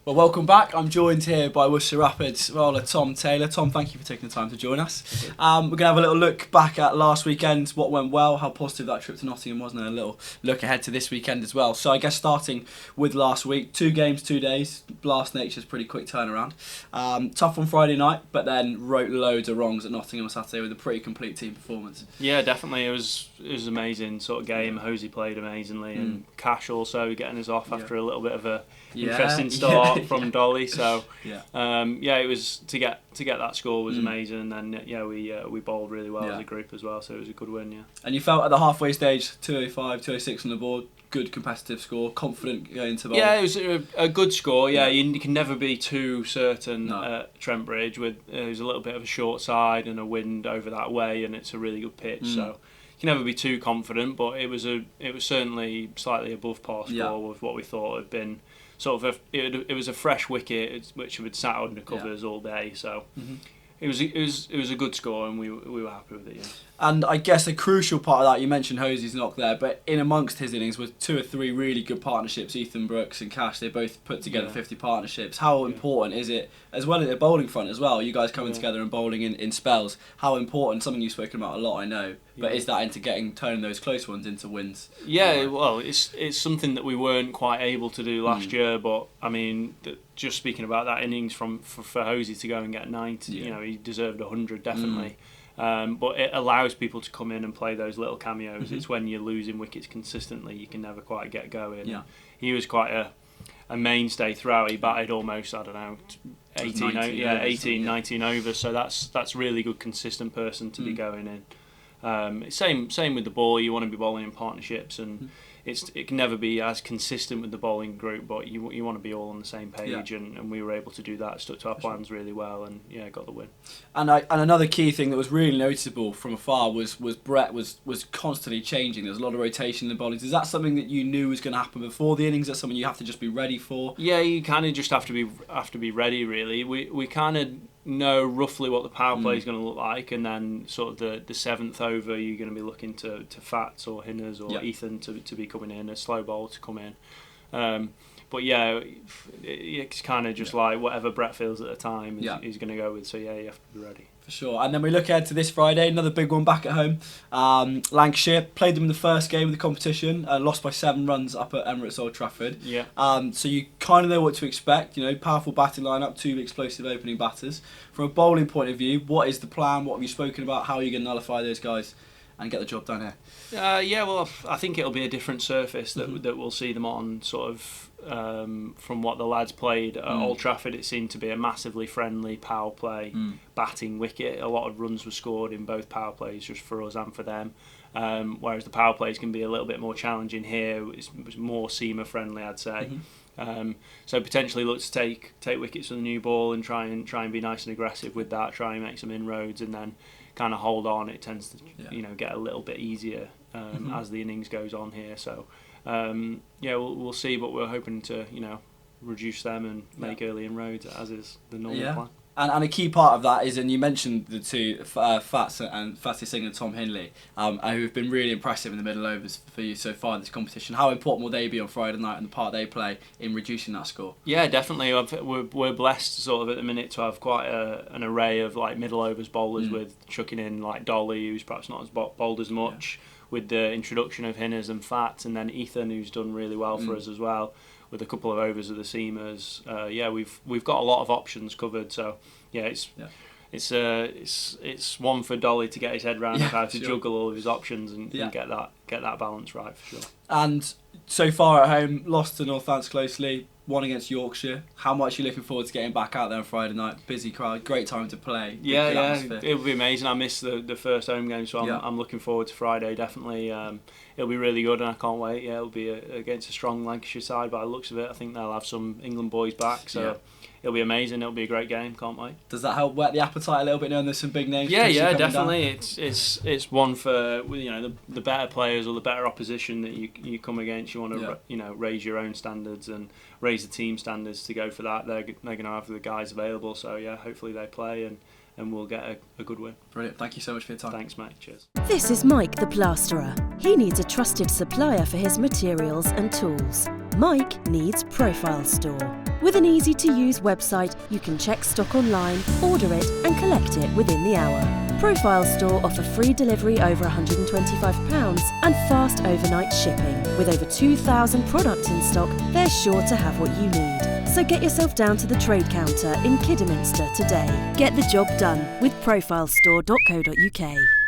Well, welcome back. I'm joined here by Worcester Rapids roller Tom Taylor. Tom, thank you for taking the time to join us. We're going to have a little look back at last weekend, what went well, how positive that trip to Nottingham was, and a little look ahead to this weekend as well. So I guess starting with last week, 2 games, 2 days. Blast Nature's pretty quick turnaround. Tough on Friday night, but then wrote loads of wrongs at Nottingham on Saturday with a pretty complete team performance. Yeah, definitely. It was amazing sort of game. Hosey played amazingly, and Cash also getting us off after a little bit of a interesting start from Dolly. So it was to get that score was amazing, and we bowled really well as a group as well. So it was a good win. Yeah. And you felt at the halfway stage, 205, 206 on the board. Good competitive score, confident going into the bowl. Yeah, it was a good score. Yeah, you can never be too certain at Trent Bridge. It was a little bit of a short side and a wind over that way, and it's a really good pitch. So you can never be too confident, but it was certainly slightly above par score with what we thought had been sort of it was a fresh wicket which had sat under covers all day. So. It was a good score, and we were happy with it. Yeah. And I guess a crucial part of that, you mentioned Hosey's knock there, but in amongst his innings was 2 or 3 really good partnerships. Ethan Brooks and Cash, they both put together 50 partnerships. How important is it, as well as the bowling front as well, you guys coming together and bowling in spells, how important, something you've spoken about a lot I know, but is that into turning those close ones into wins? Yeah, well, it's something that we weren't quite able to do last year, but I mean, just speaking about that innings for Hosey to go and get 90, he deserved 100 definitely. But it allows people to come in and play those little cameos. It's when you're losing wickets consistently, you can never quite get going. Yeah. He was quite a mainstay throughout. He batted almost, 19 overs. So that's really good, consistent person to be going in. Same with the ball. You want to be bowling in partnerships, and it can never be as consistent with the bowling group, but you want to be all on the same page, and we were able to do that, stuck to our plans really well, and got the win. And another key thing that was really noticeable from afar was Brett was constantly changing. There was a lot of rotation in the bowlings. Is that something that you knew was going to happen before the innings? Is that something you have to just be ready for? Yeah, you kind of just have to be ready really. We kind of know roughly what the power play is going to look like, and then sort of the 7th over you're going to be looking to Fats or Hinners or Ethan to be coming in, a slow bowl to come in. But it's kind of just like whatever Brett feels at the time he's going to go with. So you have to be ready. For sure. And then we look ahead to this Friday, another big one back at home. Lancashire played them in the first game of the competition, lost by 7 runs up at Emirates Old Trafford. Yeah. So you kind of know what to expect. Powerful batting lineup, 2 explosive opening batters. From a bowling point of view, what is the plan? What have you spoken about? How are you going to nullify those guys and get the job done here? Well, I think it'll be a different surface that we'll see them on. Sort of from what the lads played at Old Trafford, it seemed to be a massively friendly power play batting wicket. A lot of runs were scored in both power plays, just for us and for them. Whereas the power plays can be a little bit more challenging here. It's more seamer friendly, I'd say. So potentially look to take wickets from the new ball and try and be nice and aggressive with that. Try and make some inroads, and then kind of hold on. It tends to get a little bit easier as the innings goes on here. So we'll see, but we're hoping to reduce them and make early inroads, as is the normal plan. And a key part of that is, and you mentioned the two, Fatty Singh and Tom Henley, who have been really impressive in the middle overs for you so far in this competition. How important will they be on Friday night and the part they play in reducing that score? Yeah, definitely. We're blessed sort of at the minute to have quite an array of like middle overs bowlers, with chucking in like Dolly, who's perhaps not as bowled as much, with the introduction of Hinners and Fats, and then Ethan, who's done really well for us as well, with a couple of overs of the seamers. We've got a lot of options covered. So it's one for Dolly to get his head around how to juggle all of his options and get that balance right, for sure. And so far at home, lost to Northants closely, won against Yorkshire. How much are you looking forward to getting back out there on Friday night? Busy crowd, great time to play. It'll be amazing. I missed the first home game, so I'm looking forward to Friday, definitely. It'll be really good, and I can't wait. It'll be against a strong Lancashire side by the looks of it. I think they'll have some England boys back, so it'll be amazing. It'll be a great game, can't wait. Does that help whet the appetite a little bit, knowing there's some big names? Yeah, definitely. It's one for the better players or the better opposition that you come against. You want to raise your own standards and raise the team standards to go for that. They're going to have the guys available, so hopefully they play and we'll get a good win. Brilliant. Thank you so much for your time. Thanks, mate. Cheers. This is Mike the Plasterer. He needs a trusted supplier for his materials and tools. Mike needs Profile Store. With an easy-to-use website, you can check stock online, order it and collect it within the hour. Profile Store offer free delivery over £125 and fast overnight shipping. With over 2,000 products in stock, they're sure to have what you need. So get yourself down to the trade counter in Kidderminster today. Get the job done with profilestore.co.uk.